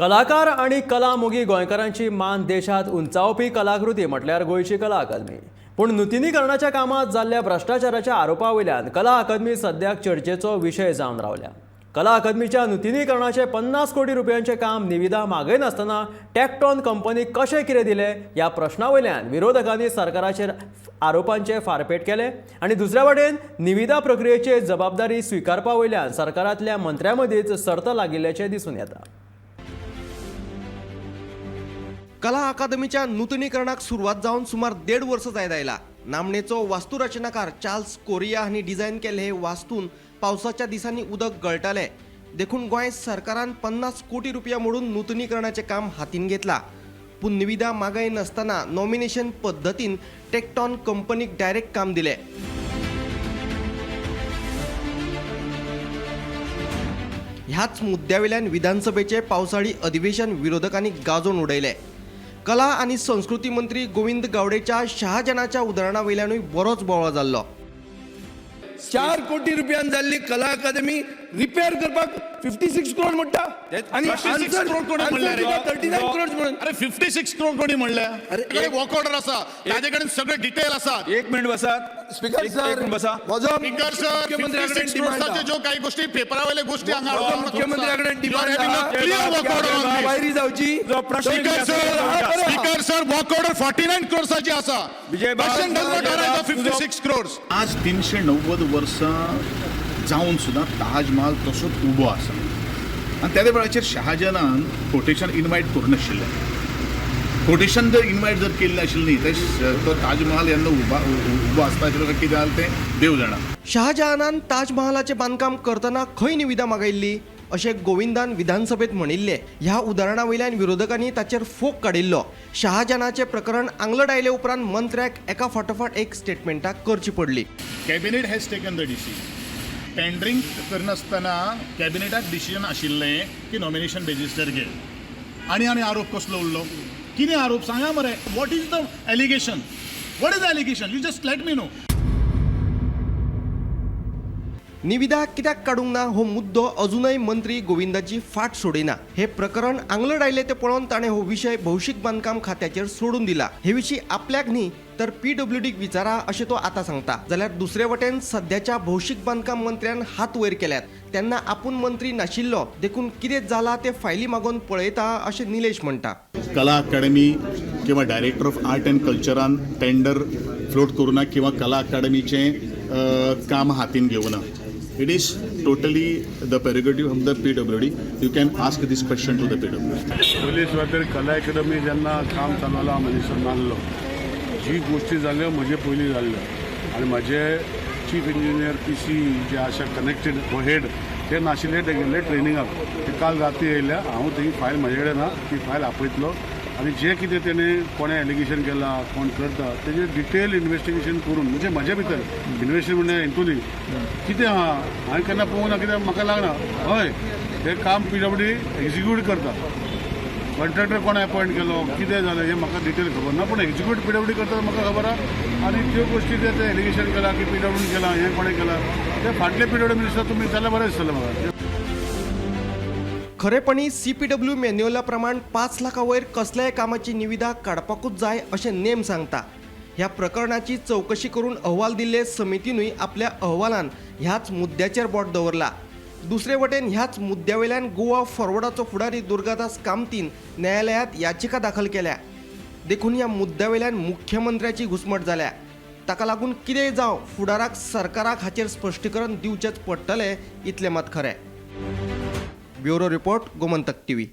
कलाकार आणि कलामोगी गोंयकारांची मान देशात उंचावपी कलाकृती म्हटल्यार गोंयची कला अकादमी। पूण नुतनीकरणाच्या कामात जाल्ल्या भ्रष्टाचाराच्या आरोपावयल्यान कला अकादमी सद्याक चर्चेचो विशय जावन रावल्या। कला अकादमीच्या नुतनीकरणाचे 50 कोटी रुपयांचे काम निविदा मागयनासतना टॅक्टॉन कंपनीक कशें कितें दिलें ह्या प्रश्नावयल्यान विरोधकांनी सरकाराचेर आरोपांचे फारपेट केले आनी दुसऱ्या वटेन निविदा प्रक्रियेची जबाबदारी स्विकारपा वयल्यान सरकारांतल्या मंत्र्यां मदींच सर्त लागिल्ल्याचें दिसून येता। कला अकादमीच्या नूतनीकरणाक सुरवात जावन सुमार 1.5 वर्ष जायत आयला। नामनेचो वास्तुरचनाकार चार्ल्स कोरिया हांणी डिझायन केले हे वास्तून पावसाच्या दिसांनी उदक गळटाले देखून गोंय सरकारान 50 कोटी रुपया मोडून नूतनीकरणाचे काम हातीन घेतला। पूण निविदा मागय नासतना नॉमिनेशन पद्दतीन टॅक्टॉन कंपनीक डायरेक्ट काम दिले। ह्याच मुद्द्यावेल्यान विधानसभेचे पावसाळी अधिवेशन विरोधकांनी गाजोवन उडयले। कला आणि संस्कृती मंत्री गोविंद गावडेच्या शहाजनाच्या उदाहरणावेल्यानूय बरोच बोवाळ जाल्लो। 4 कोटी रुपयान जाल्ली कला अकादमी रिपेअर करपाक 56 करोड म्हणटा आणि 56 करोड कोणी म्हणले रे 39 करोड म्हणून। अरे 56 करोड कोणी म्हणले? अरे वर्क ऑर्डर असा ताजे कडेन सगळे डिटेल आसात। एक मिनिट बसा स्पीकर सर बसा वजो स्पीकर सर मुख्यमंत्र्याकडे करोडचे जो काही गोष्टी पेपरावले गोष्टी हांगा मुख्यमंत्र्याकडे डिमांड क्लियर वर्क ऑर्डर वायरी जावची जो प्रश्न स्पीकर सर वर्क ऑर्डर 49 करोडची आसा। विजय 56 करोड। आज 390 वर्सां जावन सुद्धा ताजमहल तसोच उबो आसा आनी त्या वेळाचेर शहाजनान कोटेशन इनवायट करूं नाशिल्लें। कोटेशन जर इनवायट जर केल्लें नाशिल्लें न्ही तो ताजमहल येन्ना उबो आसता आशिल्लो काय कितें जालें तें देव जाणा। शहाजहानान ताजमहालाचे बांदकाम करतना खंय निविदा मागयल्ली अशें गोविंदान विधानसभेत म्हणिल्ले। ह्या उदाहरणावयल्यान विरोधकांनी ताचेर फोग काडिल्लो। शहाजहानाचे प्रकरण आंगलट आयले उपरांत मंत्र्याक एका फाटोफाट एक स्टेटमेंटां करची पडली। Cabinet has taken the decision. Tendering करनासतना कॅबिनेटाक डिसिजन आशिल्लें की नॉमिनेशन बेजिस्टर घे आनी आरोप कसलो उरलो? कितें आरोप सांगा मरे? What is the allegation? What is the allegation? You just let me know. निविदा कित्याक काडूंक ना हो मुद्दो अजूनय मंत्री गोविंदाची फाट सोडिना। हे प्रकरण आंगलट आयले ते पळोवन ताणें हो विशय भौशीक बांदकाम खात्याचेर सोडून दिला। हे विशीं आपल्याक न्ही तर PWDक विचारा अशें तो आतां सांगता। जाल्यार दुसरे वटेन सध्याच्या भौशीक बांदकाम मंत्र्यान हात वयर केल्यात तेन्ना आपूण मंत्री नाशिल्लो देखून कितें जाला ते फायली मागोवन पळयता अशें निलेश म्हणटा। कला अकादमी किंवा डायरेक्टर ऑफ आर्ट अँड कल्चरान टेंडर फ्लोट करूं ना किंवा कला अकादमीचें काम हातीन घेवं ना। It is totally the prerogative of the PWD. You can ask this question to the PWD. Police वाटेर कला अकादमी जेन्ना काम चालवला मनीसर नासलो जी गोष्टी जाल्यो म्हजे पयलीं जाल्ल्यो आनी म्हजे चीफ इंजिनियर PC जे आसा कनेक्टेड हेड ते नाशिल्ले ते गेल्ले ट्रेनिंगाक। ते काल राती येयल्या हांव ती फायल म्हजे कडेन ना ती फायल आपयतलो आनी जे कितें तेणें कोणें एलिगेशन केलां कोण करता तेजें डिटेल इन्वेस्टिगेशन करून म्हणजे म्हजे भितर इन्वेस्टिगेशन म्हणजे इंतुली कितें आहा हांवें केन्ना पळोवंक ना कित्याक म्हाका लागना हय हें काम PWD एक्झिक्यूट करता। कॉन्ट्रॅक्टर कोण अपॉयंट केलो कितें जालें हें म्हाका डिटेल खबर ना पूण एक्झिक्यूट PWD करता म्हाका खबर आहा। आनी त्यो गोश्टी ते एलिगेशन केला की PWD केलां हें कोणें केलां ते फाटले PWD मिनिस्टर तुमी जाल्यार बरें दिसतलें म्हाका। खरेपणी CPW मॅन्युअला प्रमाण 5 लाखा वयर कसल्याय कामाची निविदा काडपाकूच जाय अशें नेम सांगता। ह्या प्रकरणाची चौकशी करून अहवाल दिल्ले समितीनूय आपल्या अहवालान ह्याच मुद्द्याचेर बोट दवरला। दुसरे वटेन ह्याच मुद्द्यावेल्यान गोवा फॉरवर्डाचो फुडारी दुर्गादास कामतीन न्यायालयात याचिका दाखल केल्या देखून ह्या मुद्द्यावेल्यान मुख्यमंत्र्याची घुसमट जाल्या। ताका लागून कितेंय जावं फुडाराक सरकाराक हाचेर स्पश्टीकरण दिवचेच पडटलें इतलें मात खरें। Bureau report Gomantak TV।